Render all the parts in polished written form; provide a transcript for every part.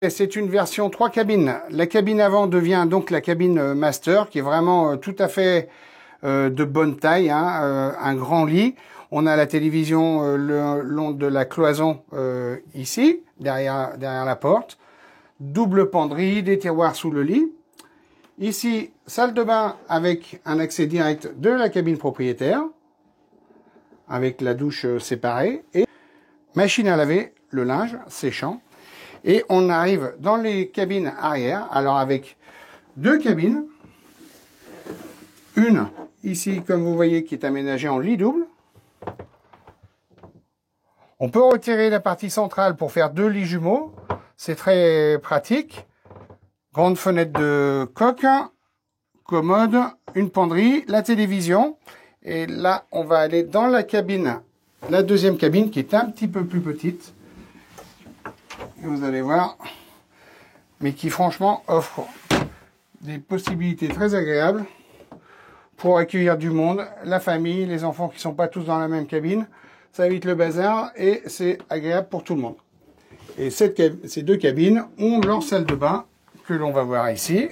C'est une version 3 cabines. La cabine avant devient donc la cabine master, qui est vraiment tout à fait de bonne taille, hein, un grand lit. On a la télévision le long de la cloison ici, derrière la porte. Double penderie, des tiroirs sous le lit. Ici, salle de bain avec un accès direct de la cabine propriétaire, avec la douche séparée. Et machine à laver, le linge séchant. Et on arrive dans les cabines arrière, alors avec deux cabines. Une ici, comme vous voyez, qui est aménagée en lit double. On peut retirer la partie centrale pour faire deux lits jumeaux. C'est très pratique. Grande fenêtre de coque, commode, une penderie, la télévision. Et là, on va aller dans la cabine, la deuxième cabine, qui est un petit peu plus petite. Vous allez voir, mais qui franchement offre des possibilités très agréables pour accueillir du monde, la famille, les enfants qui ne sont pas tous dans la même cabine. Ça évite le bazar et c'est agréable pour tout le monde. Et ces deux cabines ont leur salle de bain que l'on va voir ici.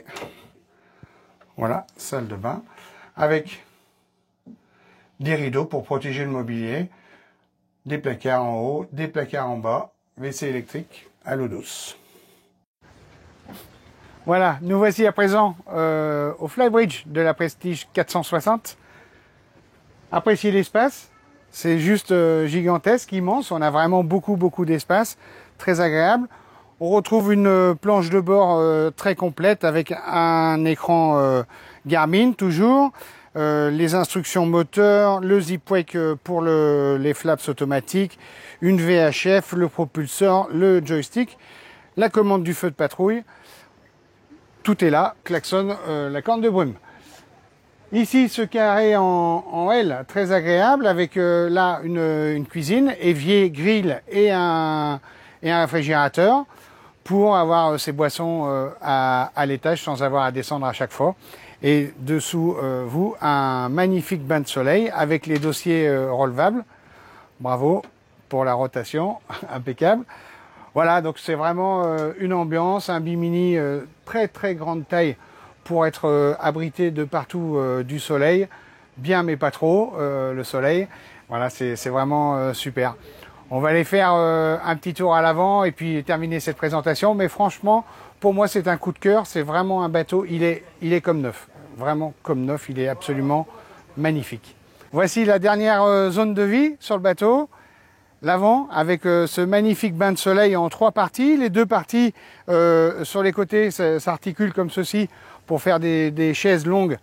Voilà, salle de bain avec des rideaux pour protéger le mobilier, des placards en haut, des placards en bas, WC électrique à l'eau douce. Voilà, nous voici à présent au Flybridge de la Prestige 460. Appréciez l'espace, c'est juste gigantesque, immense. On a vraiment beaucoup d'espace, très agréable. On retrouve une planche de bord très complète avec un écran Garmin toujours, les instructions moteurs, le zip wake pour les flaps automatiques, une VHF, le propulseur, le joystick, la commande du feu de patrouille. Tout est là, klaxonne la corne de brume. Ici, ce carré en L, très agréable, avec là une cuisine, évier, grill et un réfrigérateur pour avoir ses boissons à l'étage sans avoir à descendre à chaque fois. Et dessous vous, un magnifique bain de soleil avec les dossiers relevables. Bravo pour la rotation, impeccable. Voilà, donc c'est vraiment une ambiance, un bimini très grande taille pour être abrité de partout du soleil, bien mais pas trop le soleil. Voilà, c'est vraiment super. On va aller faire un petit tour à l'avant et puis terminer cette présentation. Mais franchement, pour moi, c'est un coup de cœur. C'est vraiment un bateau. Il est comme neuf, vraiment comme neuf. Il est absolument magnifique. Voici la dernière zone de vie sur le bateau. L'avant avec ce magnifique bain de soleil en 3 parties. Les 2 parties sur les côtés s'articulent comme ceci pour faire des chaises longues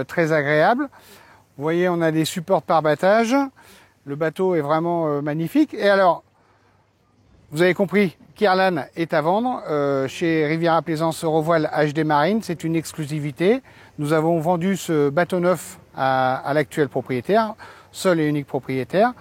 très agréables. Vous voyez, on a des supports par battage. Le bateau est vraiment magnifique. Et alors, vous avez compris, Kirlan est à vendre chez Riviera Plaisance Eurovoile HD Marine. C'est une exclusivité. Nous avons vendu ce bateau neuf à l'actuel propriétaire, seul et unique propriétaire.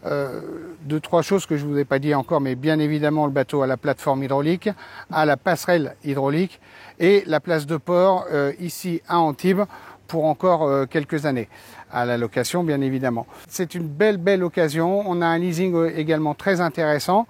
2-3 choses que je ne vous ai pas dit encore, mais bien évidemment le bateau a la plateforme hydraulique, a la passerelle hydraulique et la place de port ici à Antibes pour encore quelques années, à la location bien évidemment. C'est une belle occasion, on a un leasing également très intéressant.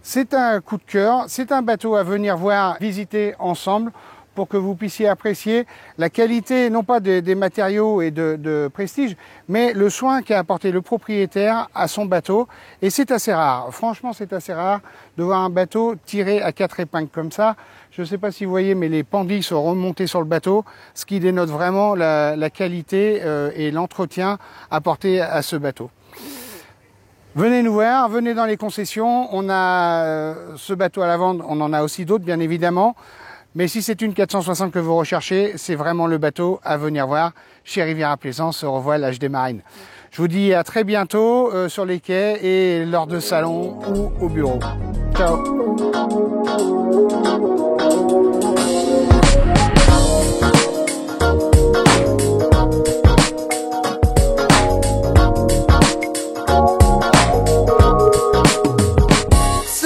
C'est un coup de cœur, c'est un bateau à venir voir, visiter ensemble pour que vous puissiez apprécier la qualité, non pas des matériaux et de prestige, mais le soin qu'a apporté le propriétaire à son bateau. Et c'est assez rare, franchement c'est assez rare de voir un bateau tiré à 4 épingles comme ça. Je ne sais pas si vous voyez, mais les pendilles sont remontées sur le bateau, ce qui dénote vraiment la qualité et l'entretien apporté à ce bateau. Venez nous voir, venez dans les concessions, on a ce bateau à la vente, on en a aussi d'autres bien évidemment. Mais si c'est une 460 que vous recherchez, c'est vraiment le bateau à venir voir chez Riviera Plaisance Eurovoile HD Marine. Je vous dis à très bientôt sur les quais et lors de salons ou au bureau. Ciao.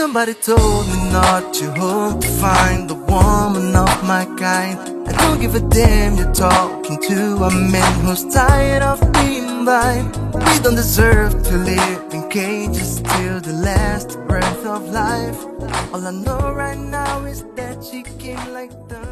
Somebody told me not to hope to find the woman of my kind. I don't give a damn you're talking to a man who's tired of being blind. We don't deserve to live in cages till the last breath of life. All I know right now is that she came like the